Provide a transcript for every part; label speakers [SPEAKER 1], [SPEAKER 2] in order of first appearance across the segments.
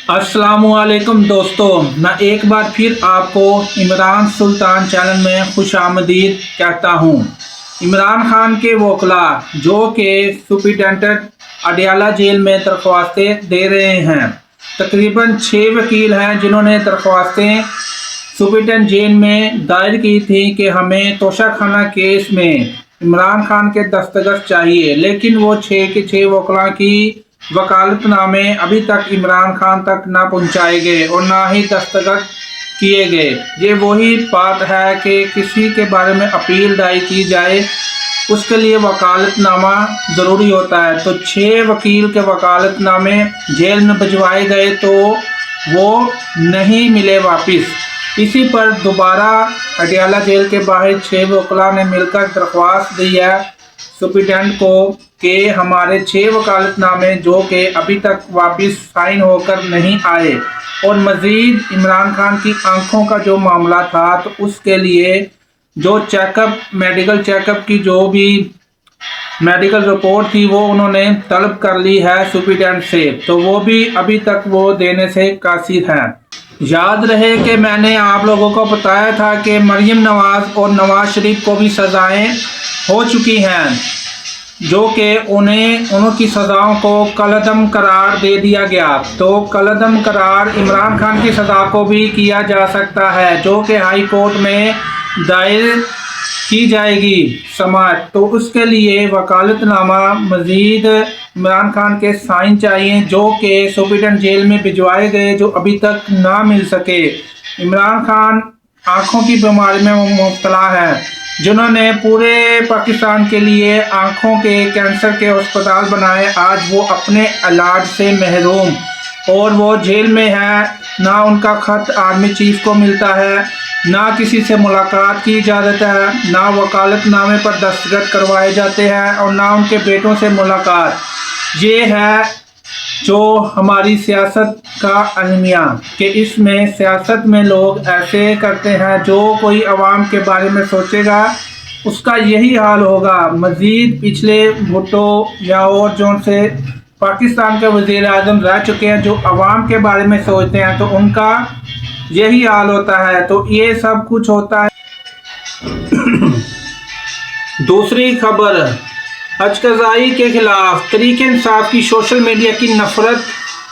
[SPEAKER 1] अस्सलाम वालेकुम दोस्तों, मैं एक बार फिर आपको इमरान सुल्तान चैनल में खुश आमदीद कहता हूँ। इमरान खान के वकला जो कि सुप्रिटेंडेंट अडयाला जेल में दरख्वास्तें दे रहे हैं, तकरीबन 6 वकील हैं जिन्होंने दरख्वास्तें सुप्रिटेंडेंट जेल में दायर की थी कि हमें तोशाखाना केस में इमरान खान के दस्तखत चाहिए, लेकिन वो 6 के 6 वकला की वकालतनामे अभी तक इमरान खान तक ना पहुंचाए गए और ना ही दस्तखत किए गए। ये वही बात है कि किसी के बारे में अपील दायर की जाए, उसके लिए वकालतनामा ज़रूरी होता है। तो 6 वकील के वकालतनामे जेल में भिजवाए गए तो वो नहीं मिले वापस। इसी पर दोबारा अडयाला जेल के बाहर 6 वकला ने मिलकर दरख्वास्त दी है सुप्रिटेंडेंट को कि हमारे 6 वकालतनामे जो कि अभी तक वापस साइन होकर नहीं आए, और मज़ीद इमरान खान की आंखों का जो मामला था तो उसके लिए जो चेकअप मेडिकल चेकअप की जो भी मेडिकल रिपोर्ट थी वो उन्होंने तलब कर ली है सुप्रिटेंडेंट से, तो वो भी अभी तक वो देने से कासिर हैं। याद रहे कि मैंने आप लोगों को बताया था कि मरीम नवाज और नवाज शरीफ को भी सज़ाएं हो चुकी हैं, जो कि उनकी सज़ाओं को कलअदम करार दे दिया गया। तो कलअदम करार इमरान खान की सज़ा को भी किया जा सकता है, जो कि हाई कोर्ट में दायर की जाएगी समाअत। तो उसके लिए वकालतनामा मज़ीद इमरान खान के साइन चाहिए, जो कि सुप्रिटेंडेंट जेल में भिजवाए गए, जो अभी तक ना मिल सके। इमरान खान आँखों की बीमारी में मुब्तला है, जिन्होंने पूरे पाकिस्तान के लिए आँखों के कैंसर के अस्पताल बनाए, आज वो अपने इलाज से महरूम और वो जेल में है। ना उनका ख़त आर्मी चीफ को मिलता है, ना किसी से मुलाकात की इजाज़त है, ना वकालतनामे पर दस्तखत करवाए जाते हैं और ना उनके बेटों से मुलाकात। ये है जो हमारी सियासत का अलमिया, कि इसमें सियासत में लोग ऐसे करते हैं, जो कोई अवाम के बारे में सोचेगा उसका यही हाल होगा। मज़ीद पिछले भुट्टो या और जो से पाकिस्तान के वज़ीर आज़म रह चुके हैं, जो अवाम के बारे में सोचते हैं, तो उनका यही हाल होता है। तो ये सब कुछ होता है। दूसरी खबर, अजकज़ाई के खिलाफ तहरीक इंसाफ की सोशल मीडिया की नफरत।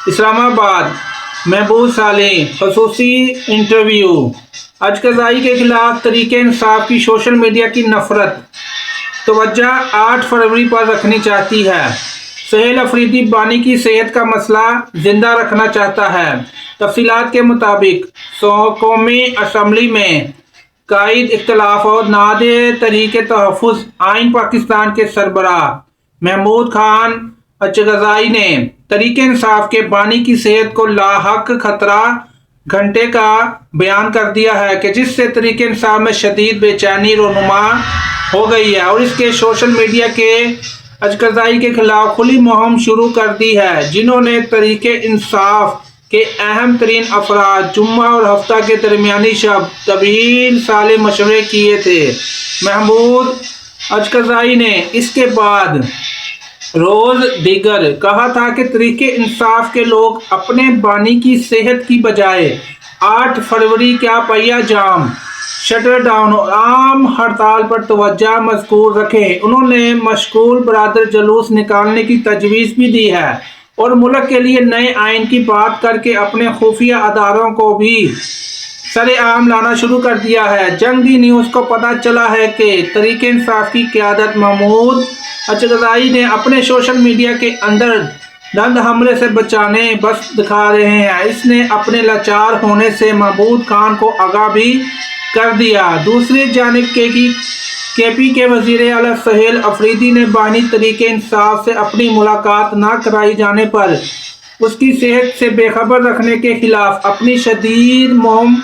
[SPEAKER 1] इस्लामाबाद, महबूब सालेह खसूसी इंटरव्यू। अजकज़ाई के खिलाफ तहरीक इंसाफ की सोशल मीडिया की नफरत तवज्जो 8 फरवरी पर रखनी चाहती है। सुहेल अफरीदी बानी की सेहत का मसला जिंदा रखना चाहता है। तफसीलात के मुताबिक कौमी असम्बली में कायद इख्तलाफ और नादे तहरीक तहफ़्फ़ुज़ आइन पाकिस्तान के सरबराह महमूद खान अजकज़ाई ने तहरीक इंसाफ के बानी की सेहत को लाहक खतरा घंटे का बयान कर दिया है, कि जिससे तहरीक इंसाफ में शदीद बेचैनी रोनुमा हो गई है और इसके सोशल मीडिया के अजकज़ाई के खिलाफ खुली मुहिम शुरू कर दी है, जिन्होंने तहरीक इंसाफ के अहम तरीन अफराद जुम्मा और हफ्ता के दरमियानी शब तवील साले मशवरे किए थे। महमूद अजकज़ाई ने इसके बाद रोज़ दीगर कहा था कि तहरीक इंसाफ के लोग अपने बानी की सेहत की बजाय 8 फरवरी क्या पहिया जाम, शटर डाउन और आम हड़ताल पर तवज्जो मज़कूर रखें। उन्होंने मशगूल बरादर जुलूस निकालने की तजवीज़ भी दी है और मुल्क के लिए नए आइन की बात करके अपने खुफिया अदारों को भी सरेआम लाना शुरू कर दिया है। जंगी न्यूज़ को पता चला है कि तहरीक इंसाफ की क़यादत महमूद अजकज़ाई ने अपने सोशल मीडिया के अंदर दंद हमले से बचाने बस दिखा रहे हैं। इसने अपने लाचार होने से महमूद खान को आगाह भी कर दिया। दूसरी जानिब केपी के वज़ीर आला सुहेल अफरीदी ने बानी तहरीक इंसाफ से अपनी मुलाकात न कराई जाने पर उसकी सेहत से बेखबर रखने के खिलाफ अपनी शदीद मुहिम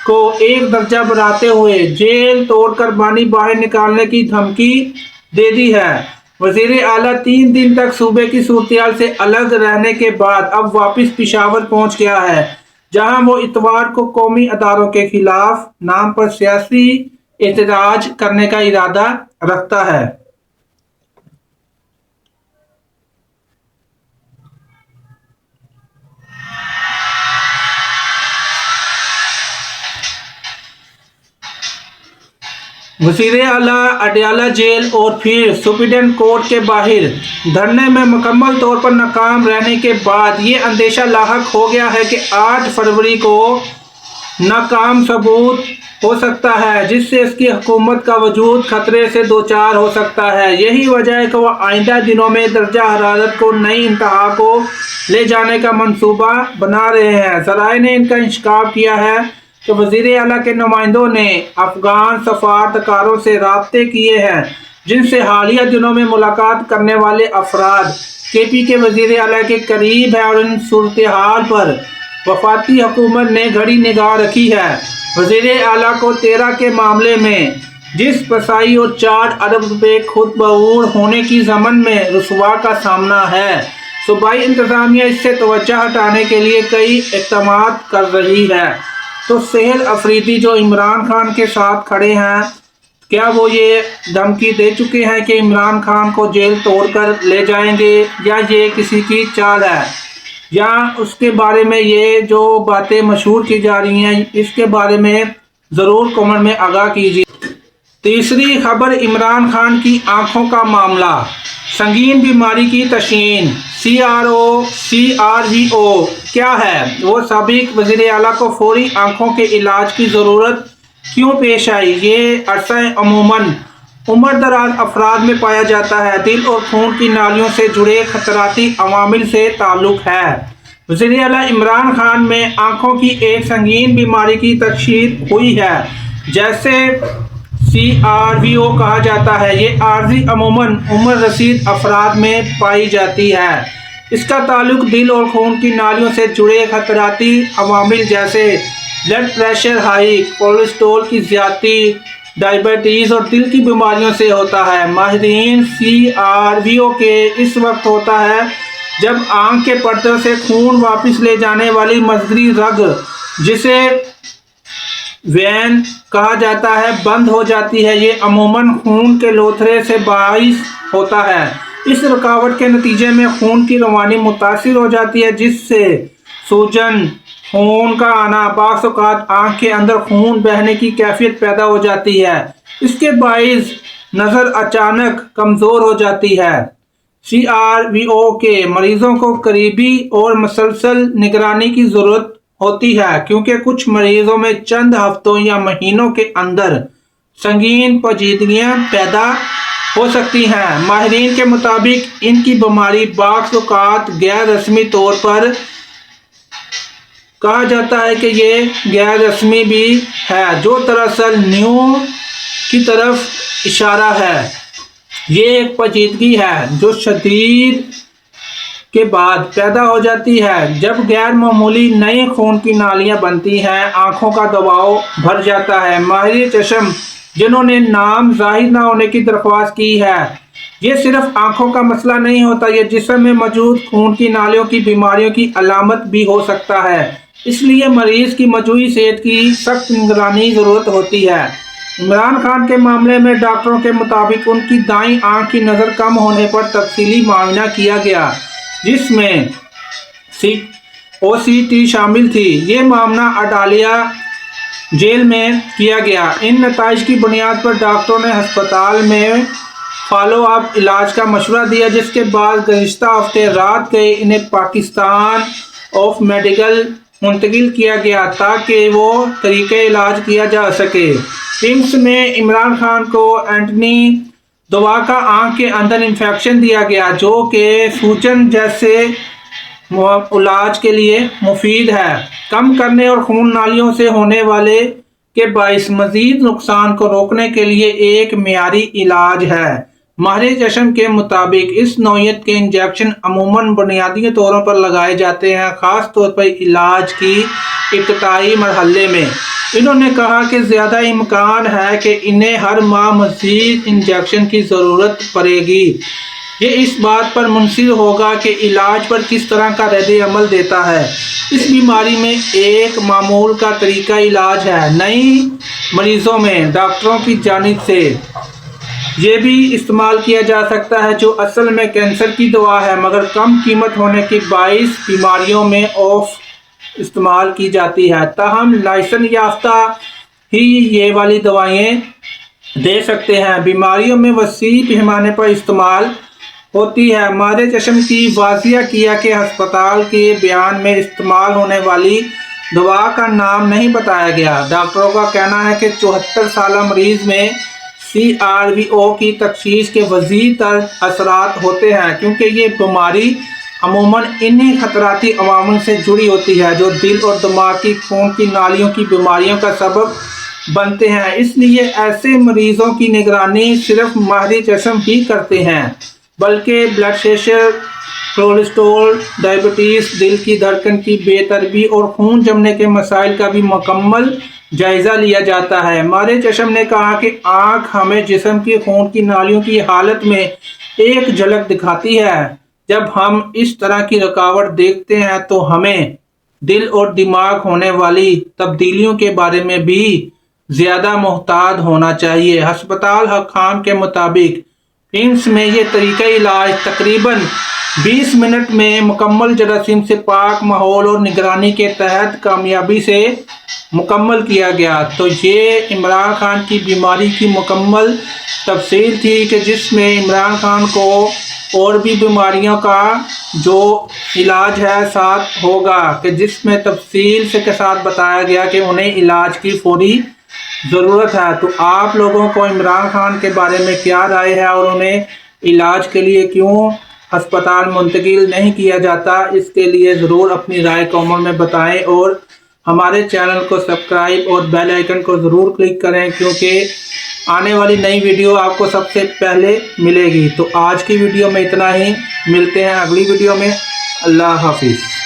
[SPEAKER 1] को एक दर्जा बढ़ाते हुए जेल तोड़कर बानी बाहर निकालने की धमकी दे दी है। वज़ीर आला 3 दिन तक सूबे की सूरत से अलग रहने के बाद अब वापस पिशावर पहुंच गया है, जहां वो इतवार को कौमी अदारों के खिलाफ नाम पर सियासी एहतजाज करने का इरादा रखता है। वज़ीर आला अडयाला जेल और फिर सुप्रीटेंडेंट कोर्ट के बाहर धरने में मुकम्मल तौर पर नाकाम रहने के बाद ये अंदेशा लाहक हो गया है कि 8 फरवरी को नाकाम सबूत हो सकता है, जिससे इसकी हुकूमत का वजूद खतरे से दो चार हो सकता है। यही वजह है कि वह आइंदा दिनों में दर्जा हरारत को नई इंतहा को ले जाने का मंसूबा बना रहे हैं। ज़राए ने इनका इंशिकाफ किया है कि वज़ीर आला के नुमाइंदों ने अफ़गान सफारतकारों से राब्ते किए हैं, जिनसे हालिया दिनों में मुलाकात करने वाले अफराद KP के वज़ीर आला के करीब है और इन सूरत हाल पर वफाती हुकूमत ने घड़ी निगाह रखी है। वज़ीर आला को 13 के मामले में जिस फसाई और 4 अरब रुपए खुद बऊर होने की ज़मन में रुसवा का सामना है, सूबाई इंतज़ामिया इससे तवज्जो हटाने के लिए कई इक़दामात कर रही है। तो सेहल अफरीदी जो इमरान खान के साथ खड़े हैं, क्या वो ये धमकी दे चुके हैं कि इमरान खान को जेल तोड़कर ले जाएंगे, या ये किसी की चाल है, या उसके बारे में ये जो बातें मशहूर की जा रही हैं, इसके बारे में ज़रूर कमेंट में आगाह कीजिए। तीसरी खबर, इमरान खान की आंखों का मामला, संगीन बीमारी की तशखीस। CRVO क्या है? वो साबिक वज़ीर आला को फौरी आंखों के इलाज की ज़रूरत क्यों पेश आई? ये अरसा अमूमन उम्र दराज अफराद में पाया जाता है। दिल और खून की नालियों से जुड़े खतराती अवामिल से ताल्लुक़ है। वज़ीर आला इमरान खान में आंखों की एक संगीन बीमारी की तशखीस हुई है, जैसे CRVO कहा जाता है। ये आर्जी अमूमन उम्र रसीद अफराद में पाई जाती है। इसका ताल्लुक दिल और खून की नालियों से जुड़े खतराती अवामिल जैसे ब्लड प्रेशर हाई, कोलेस्ट्रॉल की ज़्यादती, डायबिटीज़ और दिल की बीमारियों से होता है। माहिरीन CRVO के इस वक्त होता है जब आँख के पर्दों से खून वापस ले जाने वाली मजगरी रग, जिसे वेन कहा जाता है, बंद हो जाती है। ये अमूमन खून के लोथरे से बाइस होता है। इस रुकावट के नतीजे में खून की रवानी मुतासिर हो जाती है, जिससे सूजन, खून का आना, बाज़ औक़ात आँख के अंदर खून बहने की कैफियत पैदा हो जाती है। इसके बाइस नज़र अचानक कमज़ोर हो जाती है। CRVO के मरीज़ों को करीबी और मुसलसल निगरानी की ज़रूरत होती है, क्योंकि कुछ मरीज़ों में चंद हफ्तों या महीनों के अंदर संगीन पेचीदगियाँ पैदा हो सकती हैं। माहिरीन के मुताबिक इनकी बीमारी बाज़ औक़ात गैर रस्मी तौर पर कहा जाता है कि ये गैर रस्मी भी है, जो दरअसल न्यू की तरफ इशारा है। ये एक पेचीदगी है जो शदीद के बाद पैदा हो जाती है। जब गैर मामूली नई खून की नालियां बनती हैं, आँखों का दबाव भर जाता है। माहिर चश्म जिन्होंने नाम जाहिर न होने की दरख्वास्त की है, ये सिर्फ आँखों का मसला नहीं होता, ये जिस्म में मौजूद खून की नालियों की बीमारियों की अलामत भी हो सकता है। इसलिए मरीज़ की मजमूई सेहत की सख्त निगरानी ज़रूरत होती है। इमरान खान के मामले में डॉक्टरों के मुताबिक उनकी दाईं आँख की नज़र कम होने पर तफसीली मुआयना किया गया, जिसमें OCT शामिल थी। ये मामला अडालिया जेल में किया गया। इन नताइज की बुनियाद पर डॉक्टरों ने अस्पताल में फॉलो अप इलाज का मशवरा दिया, जिसके बाद गुज़िश्ता हफ्ते रात गए इन्हें पाकिस्तान ऑफ मेडिकल मुंतकिल किया गया ताकि वो तरीके इलाज किया जा सके। एम्स में इमरान खान को एंटनी दवा का आँख के अंदर इन्फेक्शन दिया गया, जो कि सूजन जैसे इलाज के लिए मुफीद है। कम करने और खून नालियों से होने वाले के बाइस मजीद नुकसान को रोकने के लिए एक मियारी इलाज है। माहिर चश्म के मुताबिक इस नौयत के इंजेक्शन अमूमन बुनियादी तौरों पर लगाए जाते हैं, ख़ास तौर पर इलाज की इब्तदाई मरहले में। इन्होंने कहा कि ज़्यादा इम्कान है कि इन्हें हर माह मज़ीद इंजेक्शन की ज़रूरत पड़ेगी। ये इस बात पर मुनसिर होगा कि इलाज पर किस तरह का रद्द अमल देता है। इस बीमारी में एक मामूल का तरीका इलाज है। नई मरीज़ों में डॉक्टरों की जानिब से ये भी इस्तेमाल किया जा सकता है, जो असल में कैंसर की दवा है, मगर कम कीमत होने की 22 बीमारियों में ऑफ इस्तेमाल की जाती है। ताहम लाइसेंस याफ्ता ही ये वाली दवाएं दे सकते हैं। बीमारियों में वसीह पैमाने पर इस्तेमाल होती है। मारे चश्म की वाजिया किया कि अस्पताल के बयान में इस्तेमाल होने वाली दवा का नाम नहीं बताया गया। डॉक्टरों का कहना है कि 74 साल मरीज में CRVO की तशखीस के वजीह तर असरात होते हैं, क्योंकि ये बीमारी अमूमन इन्हीं खतराती अवामिल से जुड़ी होती है जो दिल और दिमाग की खून की नालियों की बीमारियों का सबब बनते हैं। इसलिए ऐसे मरीजों की निगरानी सिर्फ माहिर चश्म ही करते हैं, बल्कि ब्लड प्रेशर, कोलेस्ट्रॉल, डायबिटीज़, दिल की धड़कन की बेतरबी और खून जमने के मसाइल का भी मुकम्मल जायज़ा लिया जाता है। माहिर चश्म ने कहा कि आँख हमें जिस्म की खून की नालियों की हालत में एक झलक दिखाती है। जब हम इस तरह की रुकावट देखते हैं तो हमें दिल और दिमाग होने वाली तब्दीलियों के बारे में भी ज़्यादा मुहतात होना चाहिए। अस्पताल हकाम के मुताबिक एम्स में ये तरीका इलाज तकरीबन 20 मिनट में मुकम्मल जरासीम से पाक माहौल और निगरानी के तहत कामयाबी से मुकम्मल किया गया। तो ये इमरान खान की बीमारी की मुकम्मल तफसील थी कि जिसमें इमरान खान को और भी बीमारियों का जो इलाज है साथ होगा, कि जिसमें तफसील से के साथ बताया गया कि उन्हें इलाज की फौरी ज़रूरत है। तो आप लोगों को इमरान खान के बारे में क्या राय है और उन्हें इलाज के लिए क्यों अस्पताल मुंतकिल नहीं किया जाता, इसके लिए ज़रूर अपनी राय कमेंट में बताएं और हमारे चैनल को सब्सक्राइब और बेल आइकन को ज़रूर क्लिक करें, क्योंकि आने वाली नई वीडियो आपको सबसे पहले मिलेगी। तो आज की वीडियो में इतना ही, मिलते हैं अगली वीडियो में। अल्लाह हाफिज़।